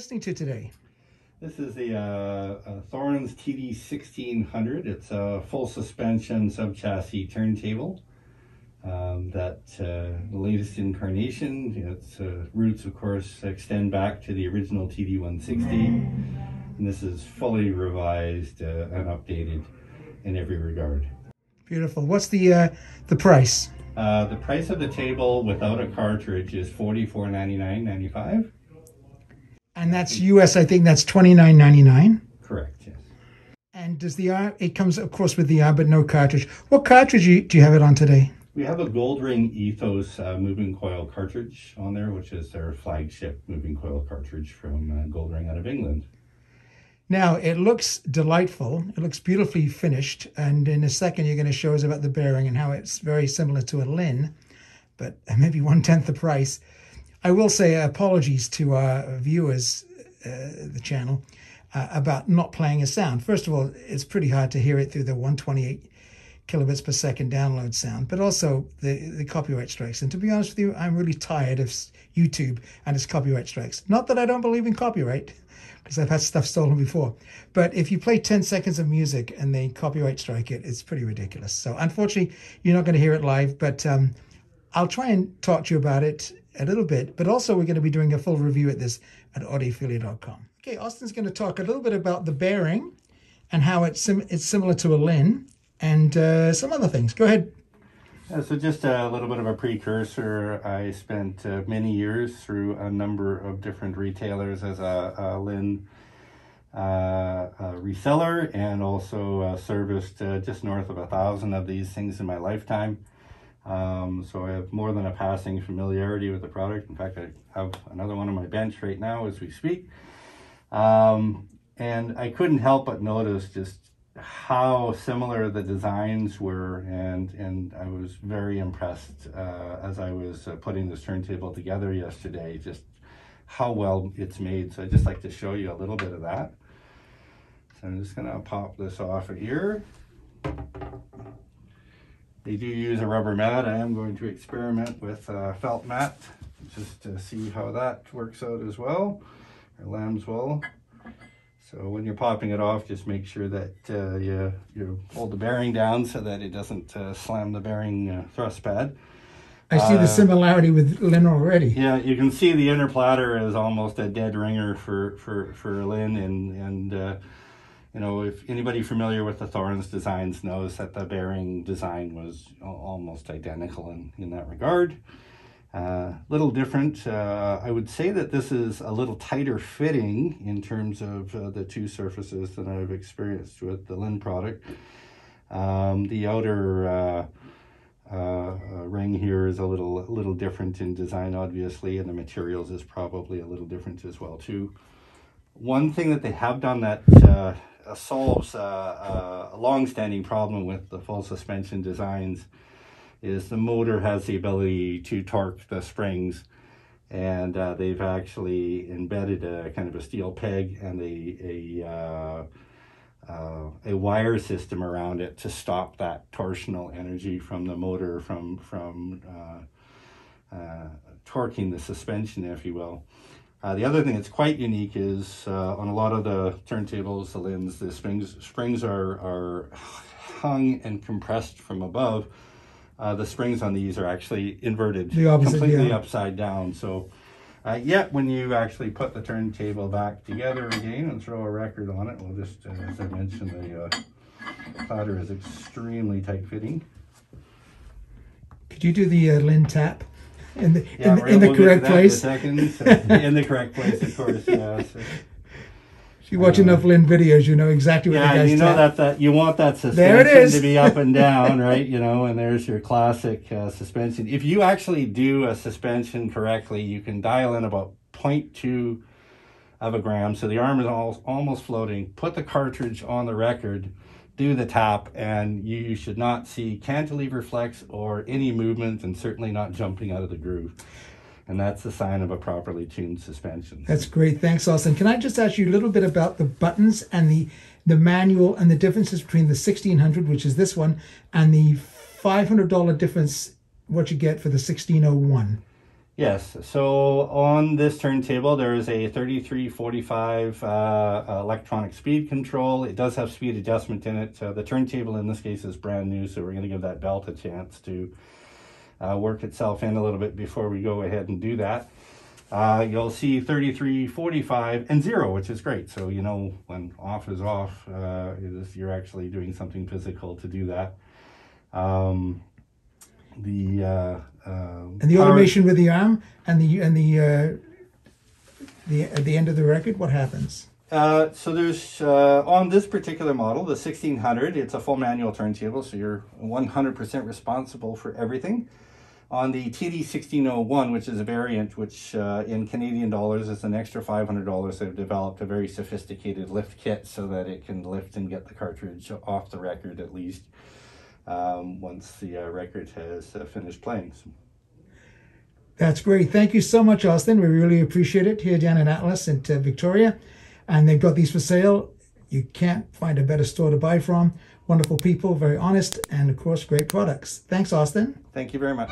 listening to today? This is the Thorens TD 1600. It's a full suspension sub-chassis turntable. The latest incarnation. Its roots, of course, extend back to the original TD 160. And this is fully revised and updated in every regard. Beautiful. What's the price? The price of the table without a cartridge is $44.99.95. And that's US, I think that's $29.99. Correct, yes. And does it comes, of course, with the arm, but no cartridge. What cartridge do you have it on today? We have a Gold Ring Ethos moving coil cartridge on there, which is their flagship moving coil cartridge from Gold Ring out of England. Now, it looks delightful. It looks beautifully finished. And in a second, you're going to show us about the bearing and how it's very similar to a Lin, but maybe 1/10 the price. I will say apologies to our viewers, the channel, about not playing a sound. First of all, it's pretty hard to hear it through the 128 kilobits per second download sound, but also the copyright strikes. And to be honest with you, I'm really tired of YouTube and its copyright strikes. Not that I don't believe in copyright, because I've had stuff stolen before. But if you play 10 seconds of music and they copyright strike it, it's pretty ridiculous. So unfortunately, you're not going to hear it live, but I'll try and talk to you about it a little bit, but also we're going to be doing a full review at this at Audiophilia.com. Okay, Austin's going to talk a little bit about the bearing and how it's similar to a Lin and some other things. Go ahead. So just a little bit of a precursor. I spent many years through a number of different retailers as a Lin reseller, and also serviced just north of 1,000 of these things in my lifetime. So I have more than a passing familiarity with the product. In fact, I have another one on my bench right now as we speak. And I couldn't help but notice just how similar the designs were, and I was very impressed as I was putting this turntable together yesterday, just how well it's made. So I'd just like to show you a little bit of that. So I'm just gonna pop this off of here. They do use a rubber mat. I am going to experiment with a felt mat just to see how that works out as well, or lamb's wool. So when you're popping it off, just make sure that you hold the bearing down so that it doesn't slam the bearing thrust pad. I see the similarity with Lin already. Yeah, you can see the inner platter is almost a dead ringer for Lin, and you know, if anybody familiar with the Thorens designs knows that the bearing design was almost identical in that regard. Little different. I would say that this is a little tighter fitting in terms of the two surfaces than I've experienced with the Lin product. The outer ring here is a little different in design, obviously, and the materials is probably a little different as well too. One thing that they have done that solves a long-standing problem with the full suspension designs is the motor has the ability to torque the springs, and they've actually embedded a kind of a steel peg and a wire system around it to stop that torsional energy from the motor from torquing the suspension, if you will. The other thing that's quite unique is on a lot of the turntables, the Lins, the springs are hung and compressed from above. The springs on these are actually inverted, completely upside down. So yet when you actually put the turntable back together again and throw a record on it, we'll just, as I mentioned, the platter is extremely tight fitting. Could you do the Lin tap? In the correct place. In the correct place, of course. Yeah. So, if you watch enough Lin videos, you know exactly what the guy's you know tap. that you want that suspension there it is. to be up and down, right? You know, and there's your classic suspension. If you actually do a suspension correctly, you can dial in about 0.2 of a gram, so the arm is almost floating. Put the cartridge on the record, do the tap, and you should not see cantilever flex or any movement, and certainly not jumping out of the groove. And that's the sign of a properly tuned suspension. That's great. Thanks, Austin. Can I just ask you a little bit about the buttons and the manual and the differences between the 1600, which is this one, and the $500 difference, what you get for the 1601? Yes, so on this turntable there is a 3345 electronic speed control. It does have speed adjustment in it. The turntable in this case is brand new, so we're going to give that belt a chance to work itself in a little bit before we go ahead and do that. You'll see 3345 and 0, which is great. So you know when off is off, you're actually doing something physical to do that. And the automation with the arm and the at the end of the record, what happens? So there's on this particular model, the 1600, it's a full manual turntable, so you're 100% responsible for everything. On the TD 1601, which is a variant, which in Canadian dollars is an extra $500, they've developed a very sophisticated lift kit so that it can lift and get the cartridge off the record at least once the record has finished playing. That's great. Thank you so much, Austin. We really appreciate it here down in Atlas and Victoria. And they've got these for sale. You can't find a better store to buy from. Wonderful people, very honest, and of course, great products. Thanks, Austin. Thank you very much.